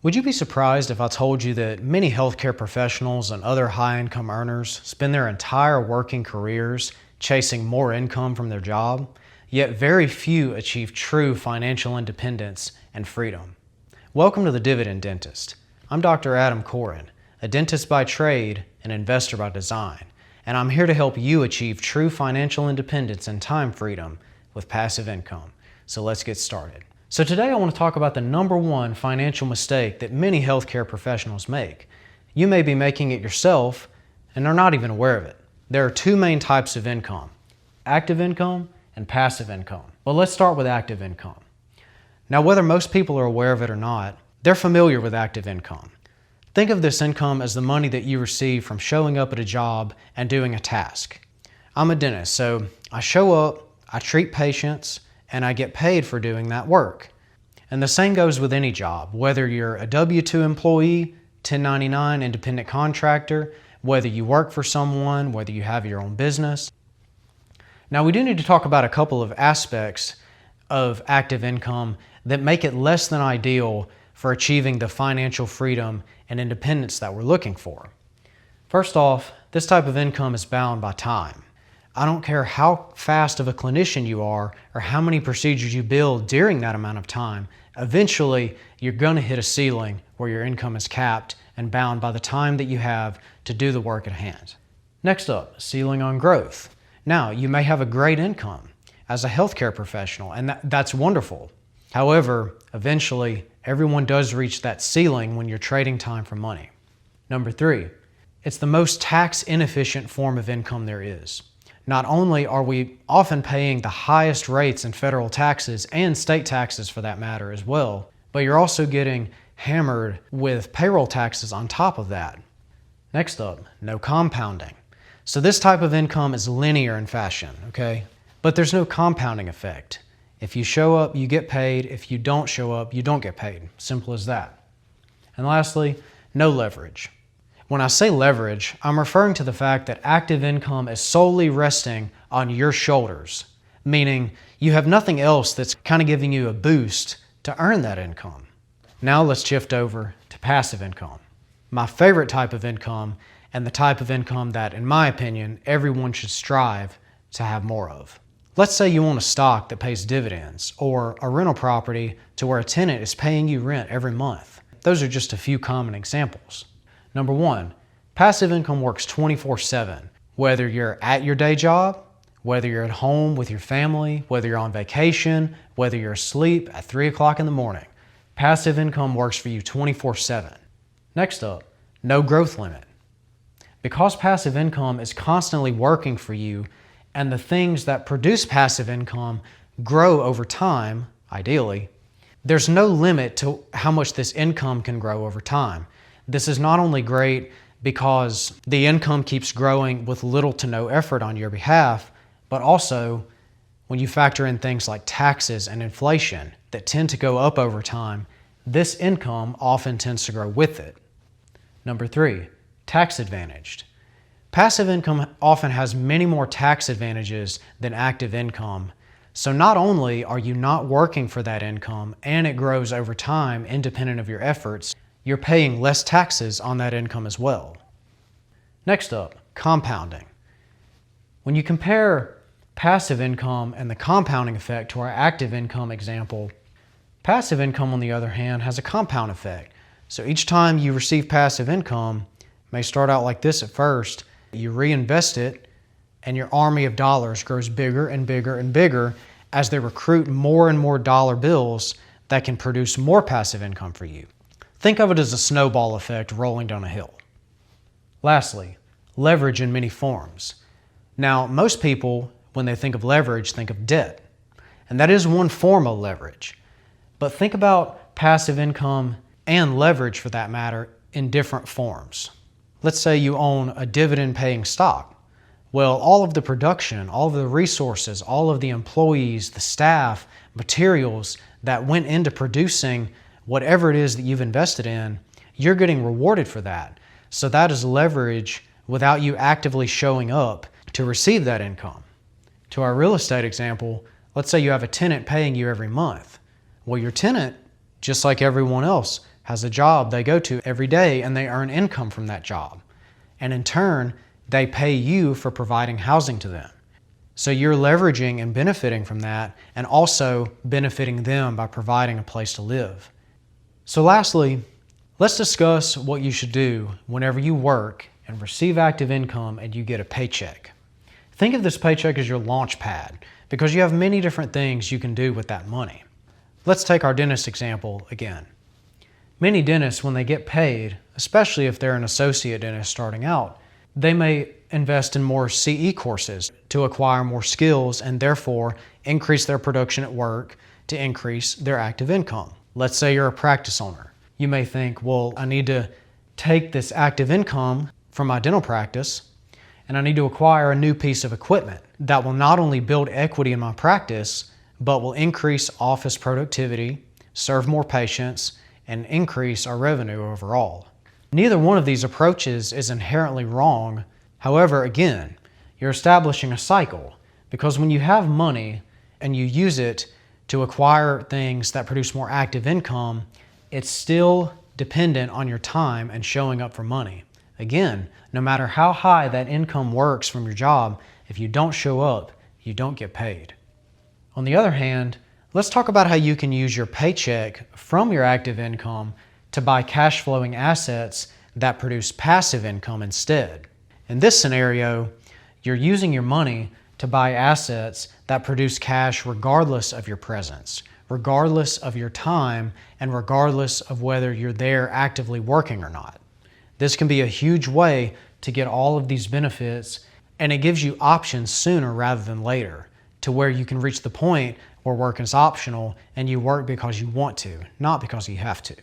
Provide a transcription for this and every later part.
Would you be surprised if I told you that many healthcare professionals and other high-income earners spend their entire working careers chasing more income from their job, yet very few achieve true financial independence and freedom? Welcome to the Dividend Dentist. I'm Dr. Adam Coughran, a dentist by trade and investor by design, and I'm here to help you achieve true financial independence and time freedom with passive income. So let's get started. So today I want to talk about the number one financial mistake that many healthcare professionals make. You may be making it yourself and are not even aware of it. There are two main types of income: active income and passive income. Well, let's start with active income. Now, whether most people are aware of it or not, they're familiar with active income. Think of this income as the money that you receive from showing up at a job and doing a task. I'm a dentist, so I show up, I treat patients, and I get paid for doing that work. And the same goes with any job, whether you're a W-2 employee, 1099 independent contractor, whether you work for someone, whether you have your own business. Now, we do need to talk about a couple of aspects of active income that make it less than ideal for achieving the financial freedom and independence that we're looking for. First off, this type of income is bound by time. I don't care how fast of a clinician you are or how many procedures you build during that amount of time, eventually you're going to hit a ceiling where your income is capped and bound by the time that you have to do the work at hand. Next up, ceiling on growth. Now, you may have a great income as a healthcare professional, and that's wonderful. However, eventually everyone does reach that ceiling when you're trading time for money. Number three, it's the most tax inefficient form of income there is. Not only are we often paying the highest rates in federal taxes and state taxes for that matter as well, but you're also getting hammered with payroll taxes on top of that. Next up, no compounding. So this type of income is linear in fashion, okay? But there's no compounding effect. If you show up, you get paid. If you don't show up, you don't get paid. Simple as that. And lastly, no leverage. When I say leverage, I'm referring to the fact that active income is solely resting on your shoulders, meaning you have nothing else that's kind of giving you a boost to earn that income. Now let's shift over to passive income. My favorite type of income, and the type of income that, in my opinion, everyone should strive to have more of. Let's say you own a stock that pays dividends, or a rental property to where a tenant is paying you rent every month. Those are just a few common examples. Number one, passive income works 24/7. Whether you're at your day job, whether you're at home with your family, whether you're on vacation, whether you're asleep at 3 o'clock in the morning, passive income works for you 24/7. Next up, no growth limit. Because passive income is constantly working for you and the things that produce passive income grow over time, ideally, there's no limit to how much this income can grow over time. This is not only great because the income keeps growing with little to no effort on your behalf, but also when you factor in things like taxes and inflation that tend to go up over time, this income often tends to grow with it. Number three, tax advantaged. Passive income often has many more tax advantages than active income. So not only are you not working for that income and it grows over time independent of your efforts, you're paying less taxes on that income as well. Next up, compounding. When you compare passive income and the compounding effect to our active income example, passive income, on the other hand, has a compound effect. So each time you receive passive income, it may start out like this at first, you reinvest it, and your army of dollars grows bigger and bigger and bigger as they recruit more and more dollar bills that can produce more passive income for you. Think of it as a snowball effect rolling down a hill. Lastly, leverage in many forms. Now, most people, when they think of leverage, think of debt. And that is one form of leverage. But think about passive income and leverage, for that matter, in different forms. Let's say you own a dividend-paying stock. Well, all of the production, all of the resources, all of the employees, the staff, materials that went into producing whatever it is that you've invested in, you're getting rewarded for that. So that is leverage without you actively showing up to receive that income. To our real estate example, let's say you have a tenant paying you every month. Well, your tenant, just like everyone else, has a job they go to every day and they earn income from that job. And in turn, they pay you for providing housing to them. So you're leveraging and benefiting from that and also benefiting them by providing a place to live. So lastly, let's discuss what you should do whenever you work and receive active income and you get a paycheck. Think of this paycheck as your launch pad because you have many different things you can do with that money. Let's take our dentist example again. Many dentists, when they get paid, especially if they're an associate dentist starting out, they may invest in more CE courses to acquire more skills and therefore increase their production at work to increase their active income. Let's say you're a practice owner. You may think, well, I need to take this active income from my dental practice and I need to acquire a new piece of equipment that will not only build equity in my practice, but will increase office productivity, serve more patients, and increase our revenue overall. Neither one of these approaches is inherently wrong. However, again, you're establishing a cycle because when you have money and you use it to acquire things that produce more active income, it's still dependent on your time and showing up for money. Again, no matter how high that income works from your job, if you don't show up, you don't get paid. On the other hand, let's talk about how you can use your paycheck from your active income to buy cash flowing assets that produce passive income instead. In this scenario, you're using your money to buy assets that produce cash regardless of your presence, regardless of your time, and regardless of whether you're there actively working or not. This can be a huge way to get all of these benefits, and it gives you options sooner rather than later, to where you can reach the point where work is optional and you work because you want to, not because you have to.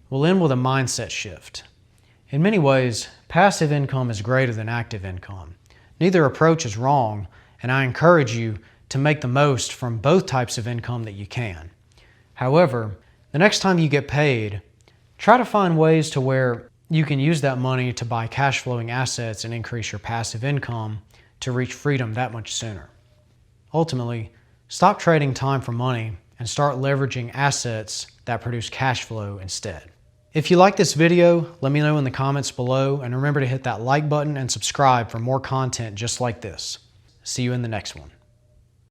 We'll end with a mindset shift. In many ways, passive income is greater than active income. Neither approach is wrong, and I encourage you to make the most from both types of income that you can. However, the next time you get paid, try to find ways to where you can use that money to buy cash flowing assets and increase your passive income to reach freedom that much sooner. Ultimately, stop trading time for money and start leveraging assets that produce cash flow instead. If you like this video, let me know in the comments below, and remember to hit that like button and subscribe for more content just like this. See you in the next one.